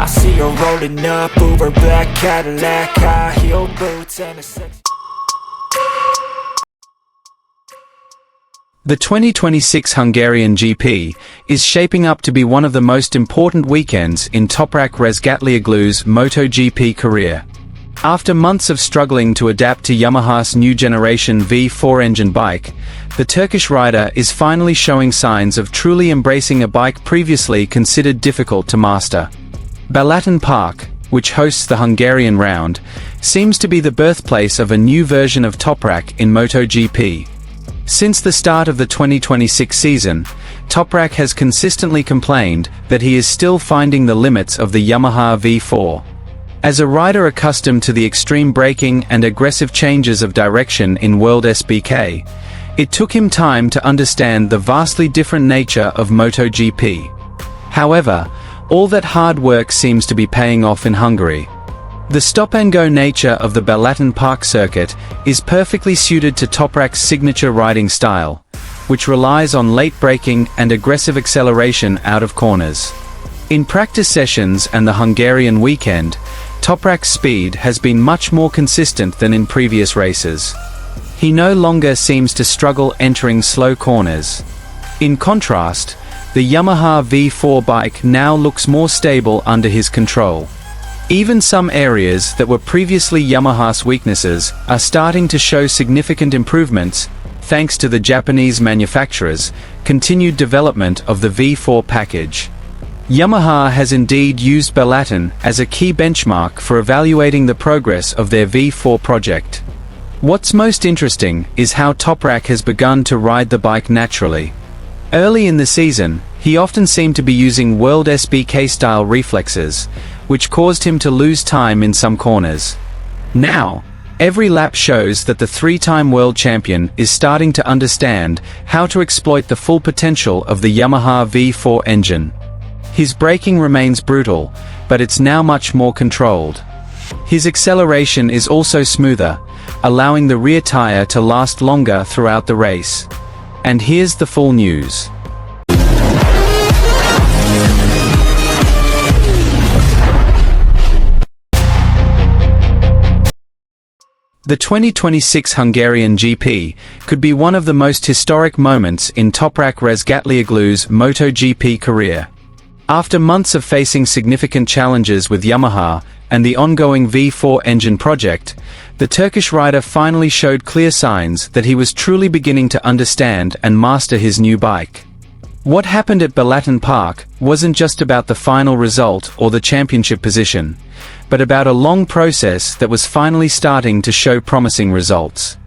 I see her rolling up, Uber black Cadillac, high heel boots and a sex. The 2026 Hungarian GP is shaping up to be one of the most important weekends in Toprak Rezgatlioglu's MotoGP career. After months of struggling to adapt to Yamaha's new generation V4 engine bike, the Turkish rider is finally showing signs of truly embracing a bike previously considered difficult to master. Balaton Park, which hosts the Hungarian round, seems to be the birthplace of a new version of Toprack in MotoGP. Since the start of the 2026 season, Toprack has consistently complained that he is still finding the limits of the Yamaha V4. As a rider accustomed to the extreme braking and aggressive changes of direction in World SBK, it took him time to understand the vastly different nature of MotoGP. However, all that hard work seems to be paying off in Hungary. The stop-and-go nature of the Balaton Park circuit is perfectly suited to Toprack's signature riding style, which relies on late braking and aggressive acceleration out of corners. In practice sessions and the Hungarian weekend, Toprack's speed has been much more consistent than in previous races. He no longer seems to struggle entering slow corners. In contrast, the Yamaha V4 bike now looks more stable under his control. Even some areas that were previously Yamaha's weaknesses are starting to show significant improvements, thanks to the Japanese manufacturer's continued development of the V4 package. Yamaha has indeed used Balaton as a key benchmark for evaluating the progress of their V4 project. What's most interesting is how Toprack has begun to ride the bike naturally. Early in the season, he often seemed to be using World SBK-style reflexes, which caused him to lose time in some corners. Now, every lap shows that the three-time world champion is starting to understand how to exploit the full potential of the Yamaha V4 engine. His braking remains brutal, but it's now much more controlled. His acceleration is also smoother, allowing the rear tire to last longer throughout the race. And here's the full news. The 2026 Hungarian GP could be one of the most historic moments in Toprak Rezgatlioglu's MotoGP career. After months of facing significant challenges with Yamaha and the ongoing V4 engine project, the Turkish rider finally showed clear signs that he was truly beginning to understand and master his new bike. What happened at Balaton Park wasn't just about the final result or the championship position, but about a long process that was finally starting to show promising results.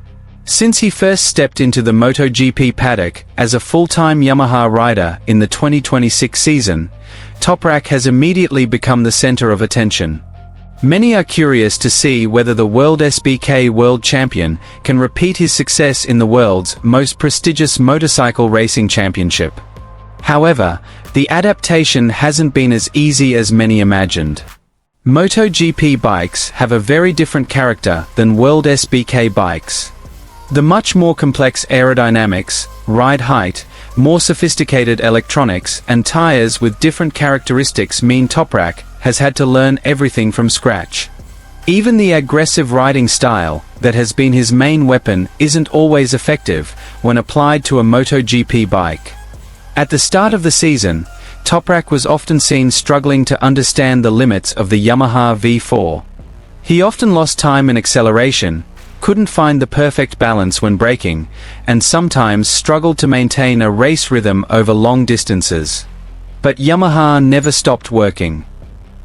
Since he first stepped into the MotoGP paddock as a full-time Yamaha rider in the 2026 season, Toprack has immediately become the center of attention. Many are curious to see whether the World SBK World Champion can repeat his success in the world's most prestigious motorcycle racing championship. However, the adaptation hasn't been as easy as many imagined. MotoGP bikes have a very different character than World SBK bikes. The much more complex aerodynamics, ride height, more sophisticated electronics, and tires with different characteristics mean Toprack has had to learn everything from scratch. Even the aggressive riding style that has been his main weapon isn't always effective when applied to a MotoGP bike. At the start of the season, Toprack was often seen struggling to understand the limits of the Yamaha V4. He often lost time in acceleration, couldn't find the perfect balance when braking, and sometimes struggled to maintain a race rhythm over long distances. But Yamaha never stopped working.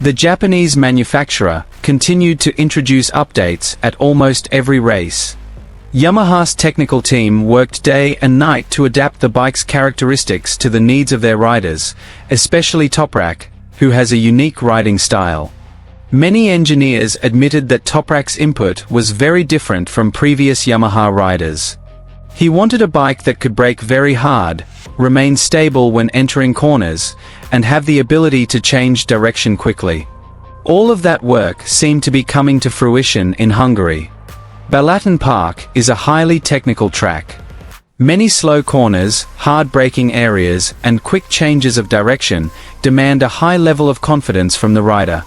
The Japanese manufacturer continued to introduce updates at almost every race. Yamaha's technical team worked day and night to adapt the bike's characteristics to the needs of their riders, especially Toprack, who has a unique riding style. Many engineers admitted that Toprack's input was very different from previous Yamaha riders. He wanted a bike that could brake very hard, remain stable when entering corners, and have the ability to change direction quickly. All of that work seemed to be coming to fruition in Hungary. Balaton Park is a highly technical track. Many slow corners, hard braking areas, and quick changes of direction demand a high level of confidence from the rider.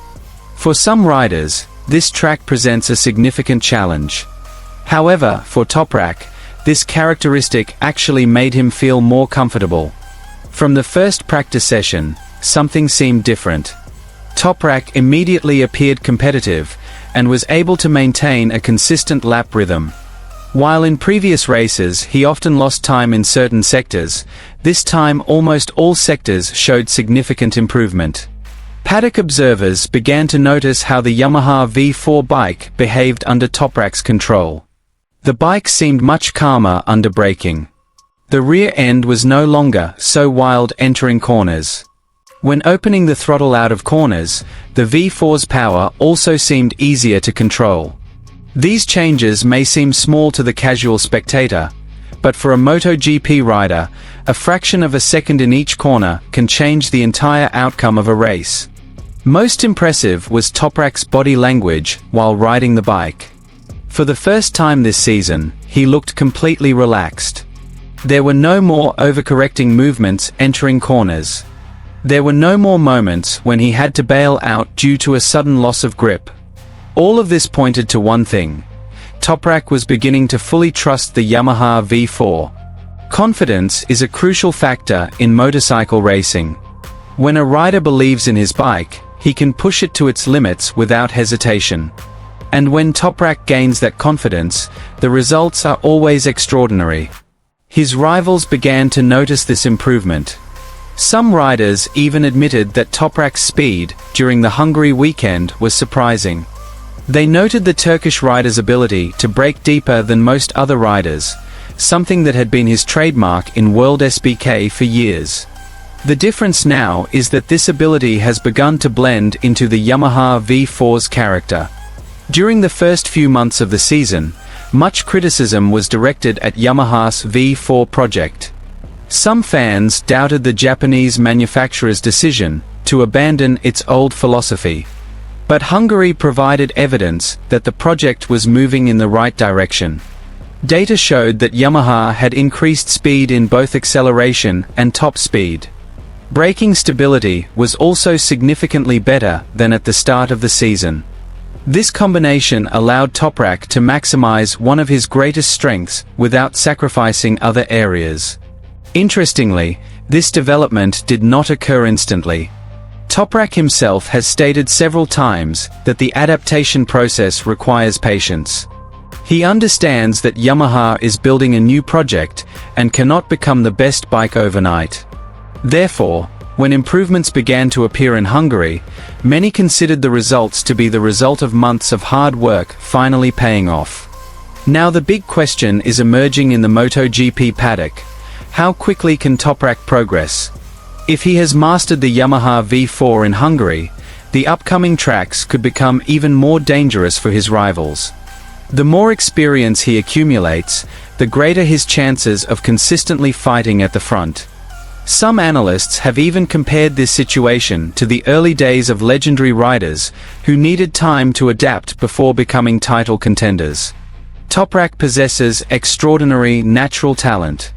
For some riders, this track presents a significant challenge. However, for Toprack, this characteristic actually made him feel more comfortable. From the first practice session, something seemed different. Toprack immediately appeared competitive, and was able to maintain a consistent lap rhythm. While in previous races he often lost time in certain sectors, this time almost all sectors showed significant improvement. Paddock observers began to notice how the Yamaha V4 bike behaved under Toprack's control. The bike seemed much calmer under braking. The rear end was no longer so wild entering corners. When opening the throttle out of corners, the V4's power also seemed easier to control. These changes may seem small to the casual spectator, but for a MotoGP rider, a fraction of a second in each corner can change the entire outcome of a race. Most impressive was Toprack's body language while riding the bike. For the first time this season, he looked completely relaxed. There were no more overcorrecting movements entering corners. There were no more moments when he had to bail out due to a sudden loss of grip. All of this pointed to one thing. Toprack was beginning to fully trust the Yamaha V4. Confidence is a crucial factor in motorcycle racing. When a rider believes in his bike, he can push it to its limits without hesitation. And when Toprack gains that confidence, the results are always extraordinary. His rivals began to notice this improvement. Some riders even admitted that Toprack's speed during the Hungary weekend was surprising. They noted the Turkish rider's ability to brake deeper than most other riders, something that had been his trademark in World SBK for years. The difference now is that this ability has begun to blend into the Yamaha V4's character. During the first few months of the season, much criticism was directed at Yamaha's V4 project. Some fans doubted the Japanese manufacturer's decision to abandon its old philosophy. But Hungary provided evidence that the project was moving in the right direction. Data showed that Yamaha had increased speed in both acceleration and top speed. Braking stability was also significantly better than at the start of the season. This combination allowed Toprack to maximize one of his greatest strengths without sacrificing other areas. Interestingly, this development did not occur instantly. Toprack himself has stated several times that the adaptation process requires patience. He understands that Yamaha is building a new project and cannot become the best bike overnight. Therefore, when improvements began to appear in Hungary, many considered the results to be the result of months of hard work finally paying off. Now the big question is emerging in the MotoGP paddock. How quickly can Toprack progress? If he has mastered the Yamaha V4 in Hungary, the upcoming tracks could become even more dangerous for his rivals. The more experience he accumulates, the greater his chances of consistently fighting at the front. Some analysts have even compared this situation to the early days of legendary riders who needed time to adapt before becoming title contenders. Toprack possesses extraordinary natural talent.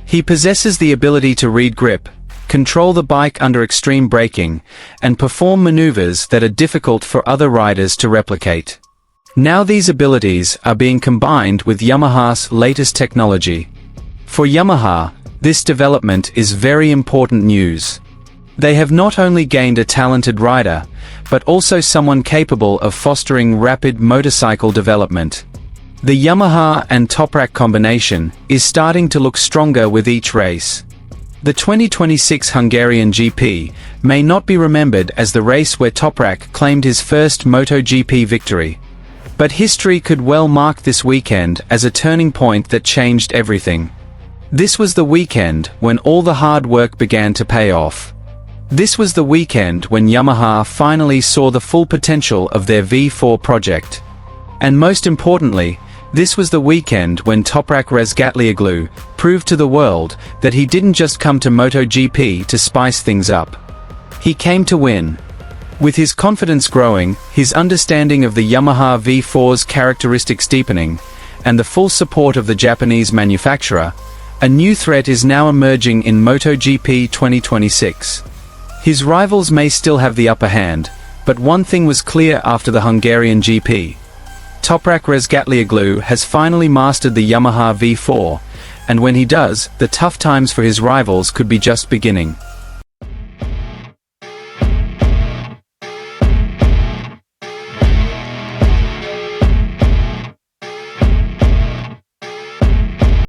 He possesses the ability to read grip, control the bike under extreme braking, and perform maneuvers that are difficult for other riders to replicate. Now these abilities are being combined with Yamaha's latest technology. For Yamaha, this development is very important news. They have not only gained a talented rider, but also someone capable of fostering rapid motorcycle development. The Yamaha and Toprack combination is starting to look stronger with each race. The 2026 Hungarian GP may not be remembered as the race where Toprack claimed his first MotoGP victory. But history could well mark this weekend as a turning point that changed everything. This was the weekend when all the hard work began to pay off. This was the weekend when Yamaha finally saw the full potential of their V4 project. And most importantly, this was the weekend when Toprak Razgatlioglu proved to the world that he didn't just come to MotoGP to spice things up. He came to win. With his confidence growing, his understanding of the Yamaha V4's characteristics deepening, and the full support of the Japanese manufacturer, A new threat is now emerging in MotoGP 2026. His rivals may still have the upper hand, but one thing was clear after the Hungarian GP. Toprak Rezgatlioglu has finally mastered the Yamaha V4, and when he does, the tough times for his rivals could be just beginning.